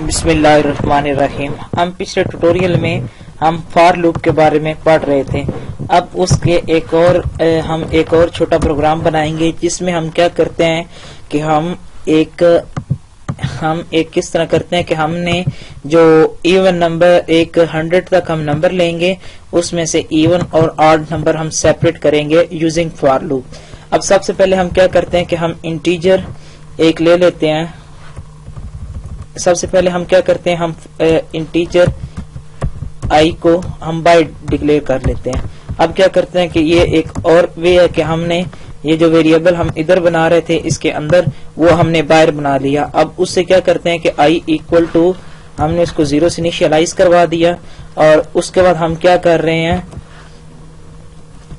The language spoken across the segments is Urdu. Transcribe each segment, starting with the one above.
بسم اللہ الرحمن الرحیم. ہم پچھلے ٹیوٹوریل میں ہم فار لوپ کے بارے میں پڑھ رہے تھے. اب اس کے ہم ایک اور چھوٹا پروگرام بنائیں گے جس میں ہم کیا کرتے ہیں کہ ہم ایک کس طرح کرتے ہیں کہ ہم نے جو ایون نمبر 100 تک ہم نمبر لیں گے، اس میں سے ایون اور آڈ نمبر ہم سیپریٹ کریں گے یوزنگ فار لوپ. اب سب سے پہلے ہم کیا کرتے ہیں کہ ہم انٹیجر ایک لے لیتے ہیں. سب سے پہلے ہم کیا کرتے ہیں، ہم انٹیجر آئی کو ہم بائی ڈکلیئر کر لیتے ہیں. اب کیا کرتے ہیں کہ یہ ایک اور وے ہے کہ ہم نے یہ جو ویریبل ہم ادھر بنا رہے تھے اس کے اندر وہ ہم نے باہر بنا لیا. اب اس سے کیا کرتے ہیں کہ آئی ایکول ٹو ہم نے اس کو 0 سے انیشیلائز کروا دیا، اور اس کے بعد ہم کیا کر رہے ہیں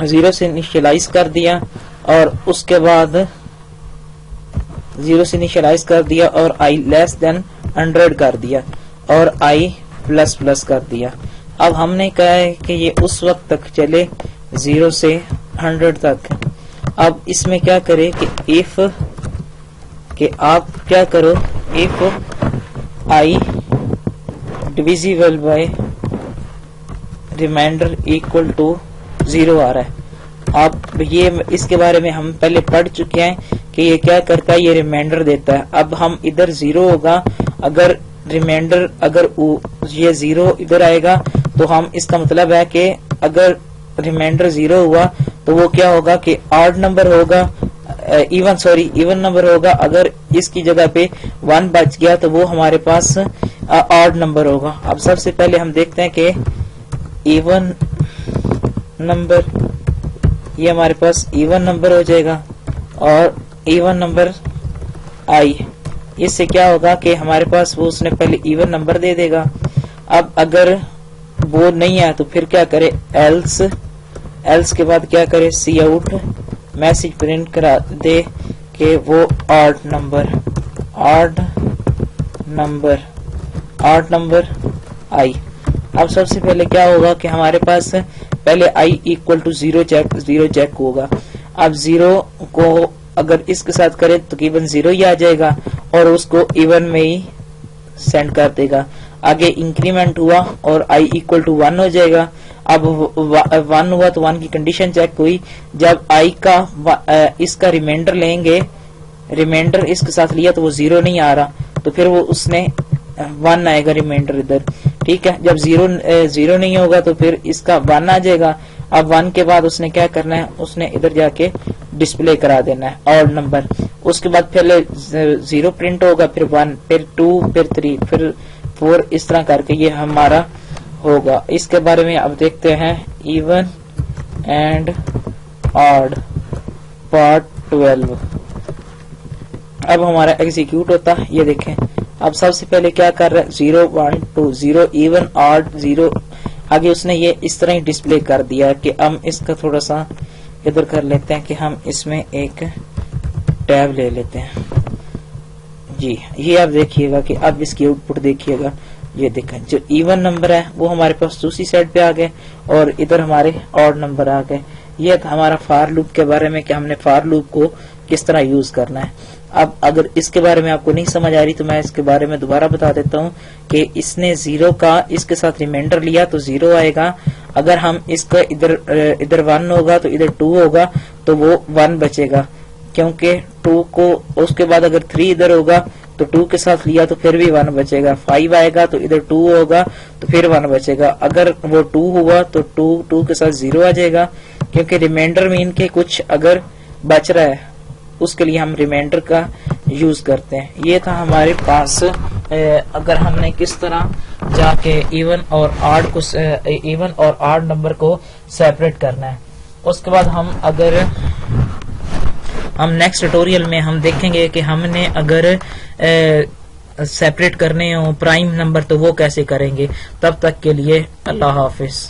0 سے انیشیلائز کر دیا، اور اس کے بعد 0 سے انیشیلائز کر دیا اور آئی لیس دین 100 کر دیا اور آئی پلس پلس کر دیا. اب ہم نے کہا ہے کہ یہ اس وقت تک چلے 0 سے 100 تک. اب اس میں کیا کرے کہ if کہ آپ کیا کرو if I divisible by remainder equal to 0 آ رہا ہے. اب یہ اس کے بارے میں ہم پہلے پڑھ چکے ہیں کہ یہ کیا کرتا ہے، یہ ریمائنڈر دیتا ہے. اب ہم ادھر 0 ہوگا، اگر ریمائنڈر اگر یہ 0 ادھر آئے گا تو ہم اس کا مطلب ہے کہ اگر ریمائنڈر 0 ہوا تو وہ کیا ہوگا کہ آڈ نمبر ہوگا، ایون نمبر ہوگا. اگر اس کی جگہ پہ 1 بچ گیا تو وہ ہمارے پاس آڈ نمبر ہوگا. اب سب سے پہلے ہم دیکھتے ہیں کہ ایون نمبر یہ ہمارے پاس ایون نمبر ہو جائے گا، اور ایون نمبر آئی اس سے کیا ہوگا کہ ہمارے پاس وہ اس نے پہلے ایون نمبر دے دے گا. اب اگر وہ نہیں آیا تو پھر کیا کرے ایلس کے بعد کیا کرے سی آؤٹ میسج پرنٹ کرا دے کہ وہ آڈ نمبر آئی. اب سب سے پہلے کیا ہوگا کہ ہمارے پاس پہلے آئی ایکول ٹو 0 چیک ہوگا. اب 0 کو اگر اس کے ساتھ کرے تو تقریباً 0 ہی آ جائے گا اور اس کو ایون میں ہی سینڈ کر دے گا. آگے انکریمنٹ ہوا اور آئی ایکول ٹو 1 ہو جائے گا. اب 1 ہوا تو 1 کی کنڈیشن چیک ہوئی. جب آئی کا اس کا ریمائنڈر لیں گے، ریمائنڈر اس کے ساتھ لیا تو وہ 0 نہیں آ رہا تو پھر وہ اس نے 1 آئے گا ریمائنڈر ادھر. ٹھیک ہے، جب 0 نہیں ہوگا تو پھر اس کا 1 آ جائے گا. اب 1 کے بعد اس نے کیا کرنا ہے، اس نے ادھر جا کے ڈسپلے کرا دینا ہے آڈ نمبر. اس کے بعد پہلے 0 پرنٹ ہوگا، پھر 1، پھر 2، پھر 3، پھر 4، اس طرح کر کے یہ ہمارا ہوگا. اس کے بارے میں اب دیکھتے ہیں ایون اینڈ آڈ پارٹ 12. اب ہمارا ایگزیکیوٹ ہوتا ہے، یہ دیکھیں. اب سب سے پہلے کیا کر رہا ہے 0 1 2 0 ایون آڈ 0. آگے اس نے یہ اس طرح ہی ڈسپلے کر دیا کہ ہم اس کا تھوڑا سا ادھر کر لیتے ہیں کہ ہم اس میں ایک ٹیب لے لیتے ہیں. جی یہ آپ دیکھیے گا کہ اب اس کی آؤٹ پٹ دیکھیے گا. یہ دیکھیں جو ایون نمبر ہے وہ ہمارے پاس دوسری سائڈ پہ آ گئے اور ادھر ہمارے آڈ نمبر آ گئے. یہ تھا ہمارا فار لوپ کے بارے میں کہ ہم نے فار لوپ کو کس طرح یوز کرنا ہے. اب اگر اس کے بارے میں آپ کو نہیں سمجھ آ رہی تو میں اس کے بارے میں دوبارہ بتا دیتا ہوں کہ اس نے 0 کا اس کے ساتھ ریمائنڈر لیا تو 0 آئے گا. اگر ہم اس کا ادھر 1 ہوگا تو ادھر 2 ہوگا تو وہ 1 بچے گا، کیونکہ 2 کو اس کے بعد اگر 3 ادھر ہوگا تو 2 کے ساتھ لیا تو پھر بھی 1 بچے گا. 5 آئے گا تو ادھر 2 ہوگا تو پھر 1 بچے گا. اگر وہ 2 ہوا تو 2 کے ساتھ 0 آ جائے گا، کیونکہ ریمائنڈر میں ان کے کچھ اگر بچ رہا ہے اس کے لیے ہم ریمائنڈر کا یوز کرتے ہیں. یہ تھا ہمارے پاس اگر ہم نے کس طرح جا کے ایون اور آڈ نمبر کو سیپریٹ کرنا ہے. اس کے بعد ہم نیکسٹ ٹیوٹوریل میں ہم دیکھیں گے کہ ہم نے اگر سیپریٹ کرنے ہوں پرائم نمبر تو وہ کیسے کریں گے. تب تک کے لیے اللہ حافظ.